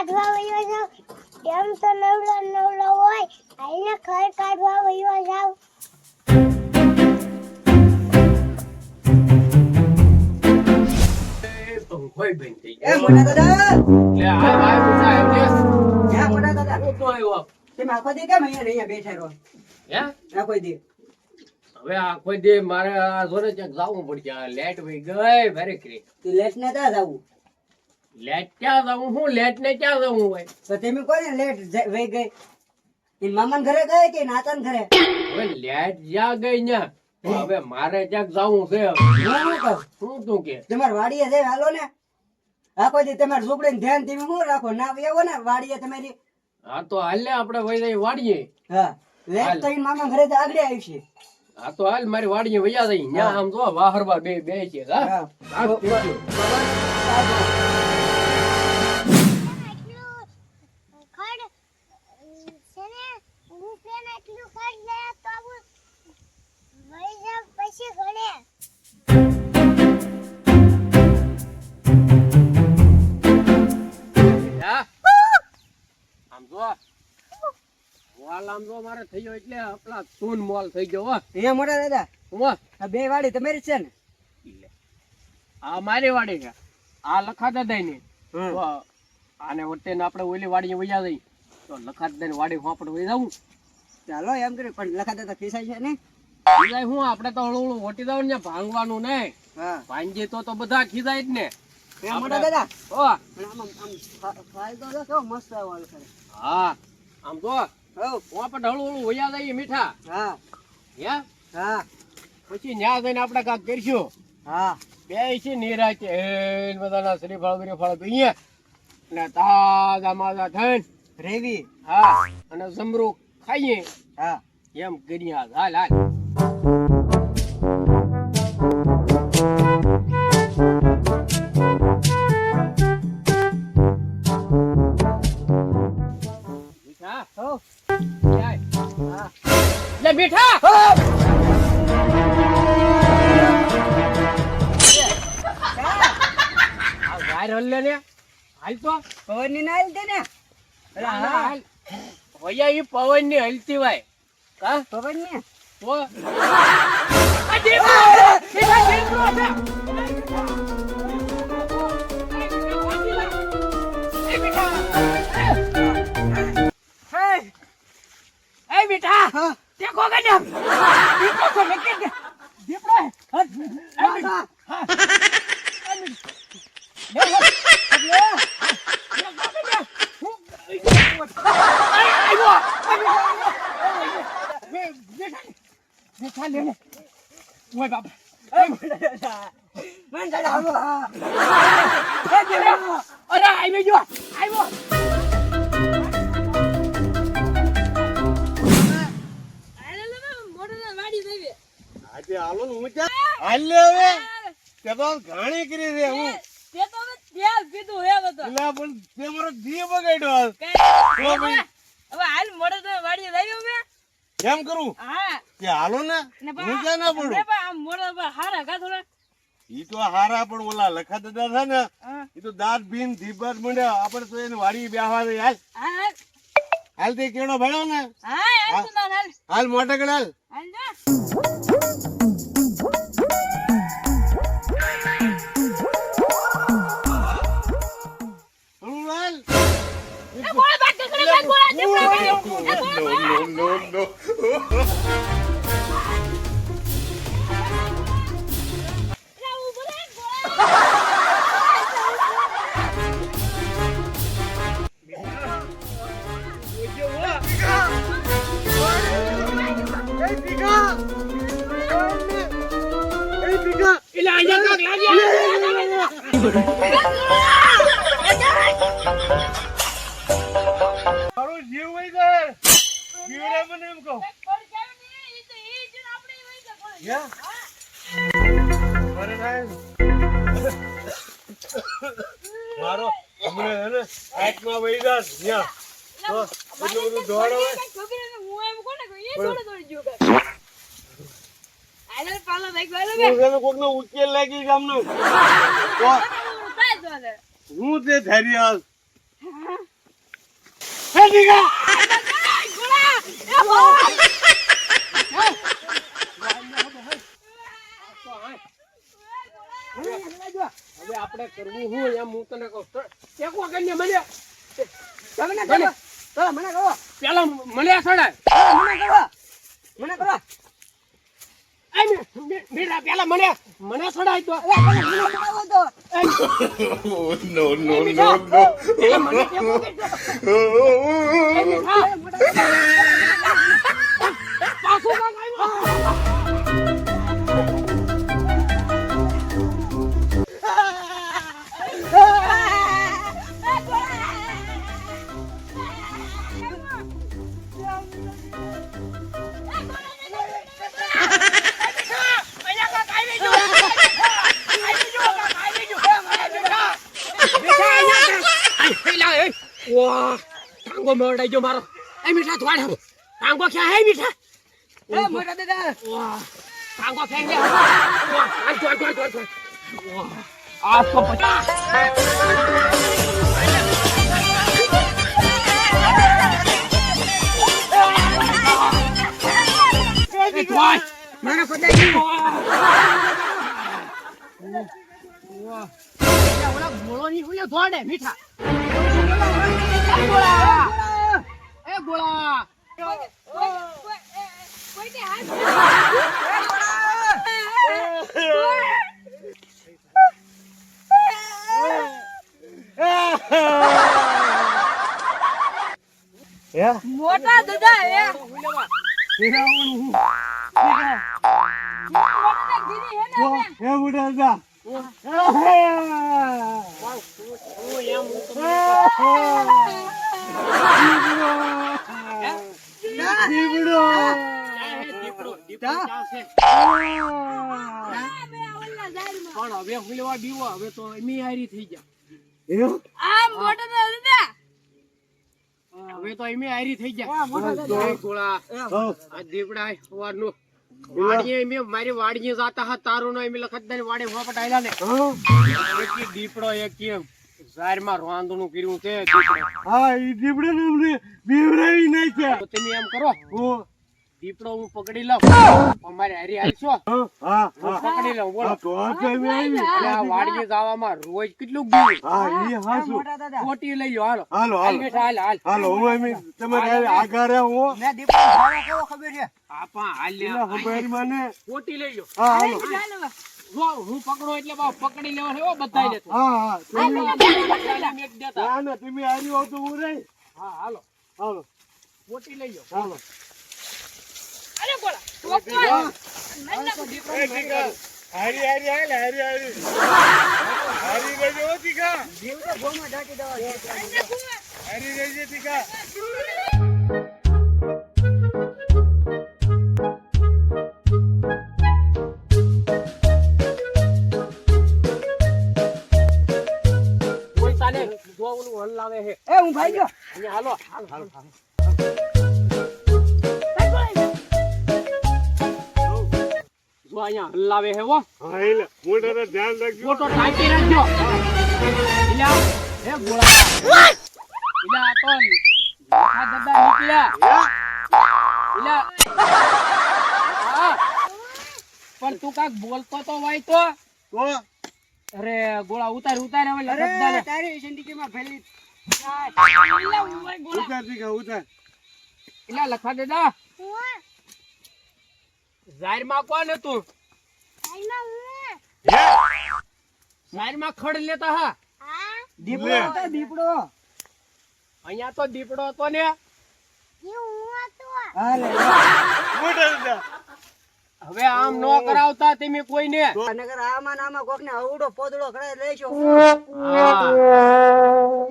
કાઢવા વયો જાવ એમ તો નવલો હોય આઈને ખર કાઢવા વયો જાવ હોય બેન થઈ એ મોટા દાદા લે આ ભાઈ પૂછા એમ ક્યાં મોટા દાદા હું તો આવ્યો તમે આખો દી કેમ અહીંયા બેઠા રહો હે આખો દી હવે આ કોઈ દે મારે આ જોને ચેક જાવું પડશે આ લેટ વઈ ગઈ ભરે કરી તું લેટ ને તા જાવું લેટ ક્યાં જાવું હું લેટ ને ક્યાં જાવું હોય તો તમે કોને લેટ વઈ ગઈ ઈ મામાન ઘરે ગઈ કે નાતાન ઘરે હવે લેટ જ્યાં ગઈ ન્યા તો હવે મારે ક્યાંક જાવું છે હવે. હું કહું શું તું કે તમાર વાડીએ જઈ હાલો ને આખો દી તમાર ઝૂંપડીને ધ્યાન તમે શું રાખો ના આવો ને વાડીએ તમારી હા તો હાલ ને આપણે વઈ જઈ વાડીએ હા લેટ તો ઈ મામા ઘરે તો આગળ આવી છે હા તો હાલ મારી વાડીએ વૈયા જઈ ન્યા આમ જો વાહરવા બે છે હા હા હા ખડ સેને હું પેન એટલું ખડ લે તો આવું વઈ જાવ પછી ગણે હા આમ જો મોલ આમ જો મારે થયો એટલે આપલા સૂન મોલ થઈ ગયો હો એ મોટા દાદા હું આ બે વાડી તમારી જ છે ને આ મારી વાડી છે આ લખા દાદા ની હમ. તો આને વચ્ચે ને આપણે ઓલી વાડીએ વૈયા જઈ તો લખા દાદા વાડી હોપડ વઈ જાવું ચાલો એમ કર્યું પણ લખા દાદા ખિસાય છે ને ખીજાય હું આપણે તો હળું હળું વટી દઉં ને ભાંગવાનું નહીં હા ભાંગીએ તો બધા ખીજાય જ ને એ મોટા દાદા ઓ પણ આમ ફાયદો તો કેવો મસ્ત આવવાનો છે હા આમ તો હો હોપડ હળું હળું વૈયા જઈએ મીઠા હા હે હા પછી ન્યા જઈને આપણે કાંક કરશું હા બે છે નિરાતે હેન બધાના શ્રીફળ બીરીફળ પીએ ને તાજા માજા થઈને રેવી હા અને જમરૂ ખાઈએ હા એમ કરીએ હાલ હાલ મીઠા હો જાય હા લે મીઠા આ ગાય હલ્લે ને હાલ તો પવન ની નાલ દે ને અરે હાલ હા હાલ ભૈયા ઈ પવન ની હલતી વાય કા પવન ને તો આ દેખો મીઠા દેખો છે એ મીઠા હે એ મીઠા હા દેખો કે ને દેખો તો મેં કે દીપડો હા મન દાદા આવો હા આજે હાલો ને હું ક્યાં હાલ લે હવે તે તો ઘાણી કરી રે હું એટલે પણ તે મારો દી બગાડ્યો હાલ. તો ભાઈ કેમ કરું કે હાલો ને હું ક્યાં ના પડું ઈ તો હારા પણ ઓલા લખા દાદા છે ને ઈ તો દાંત ભીન ધીબાત મંડ્યા આપણે તો એને વાડી બેહવા દે હાલ હાલ તે કેળો ભણ્યો ને હાલ મોટા કડ હાલ હળું હાલ મારો જીવ વઈ જાય જીવડે મને એમ કહું મારે સાહેબ મારો હમણે હે ને આંખમાં વઈ જાસ ન્યા તો એટલું બધું દોડ હોય કોકનો ઉકેલ લાગી ગામનો તો હું તે ધારી હાલ હવે આપણે કરવું હું એમ હું તને કહું ટેકો કરીને મને તમે કરો તો મને કરો પેલા મને સડાય મને કરો મીરા પેલા મને સડાય તો મને કરાવો તો No, no, no, no. પેલા મને ટેકો કરજો. એ મીઠા. પાછું કાંઈ આવ્યું. વાહ ટાંગો મરડાઈ ગયો મારો એ મીઠા થોડ ટાંગો ક્યાં હે મીઠા એ મોટા દાદા વાહ ટાંગો ક્યાં ગયા વાહ આ થોડ વાહ આ તો પચાસ એ થોડ મને પડાઈ ગયું વાહ ઓલા ગોળો ની હુલે થોડે મીઠા એ ગોળા મોટા દાદા એ હુલેવા મોટા ગીરી હે ને પણ હવે હુલેવા બીવો હવે તો એમી હારી થઈ ગયા આ મોટા દાદા હવે તો એમી હારી થઈ ગયા ગોળા આ દીપડા સવારનું વાડીએ એમે મારી વાડીએ જાતા હા તારો નો એમે લખતદાર વાડે વાપટ આયલા ને એક દીપડો એક કેમ ઝારમાં રોંદણું કર્યું છે દીપડો તો તમે એમ કરો દીપડો હું પકડી લઉં અમારે હારી હાલશો હું પકડી લઉં બોલો અને આ વાડીએ જવામાં રોજ કેટલું ગયું મોટા દાદા કોટી લઈ લો હાલો હાલો, હાલ બેઠા હાલ મેં દીપડો ભાવ કેવો ખબર છે આપા હાલ કોટી લઈ લો જો હું પકડો એટલે બાપ પકડી લેવા એવો બધાય ને હા હાલો કોટી લઈ લો અરે બોલા દીપડો ગોમાં ઢાંકી દેવા કોઈ તાને જો ઓલું હલ લાવે છે એ હું ભાઈ ગયો અહીંયા હાલો હાલ જો અહીંયા હલ લાવે છે હો ફોટો ટાંકી રાખજો ઇલા હે ગોળા ઇલા આ તો આ દાદા નીકળ્યા ઇલા હા પણ તું કાક બોલતો તો વાય તો અરે ગોળા ઉતાર હવે લખતદાર તારી જિંદગીમાં પહેલી ઇલા લખા દાદા ઝારમાં કોણ હતું ઝારમાં ખડ લેતા હા દીપડો હતો દીપડો અહીંયા તો દીપડો હતો ને અરે હવે આમ નો કરાવતા તમે કોઈને નગર આમાં કોક ને અવડો પોદડો કરાય લેશો હા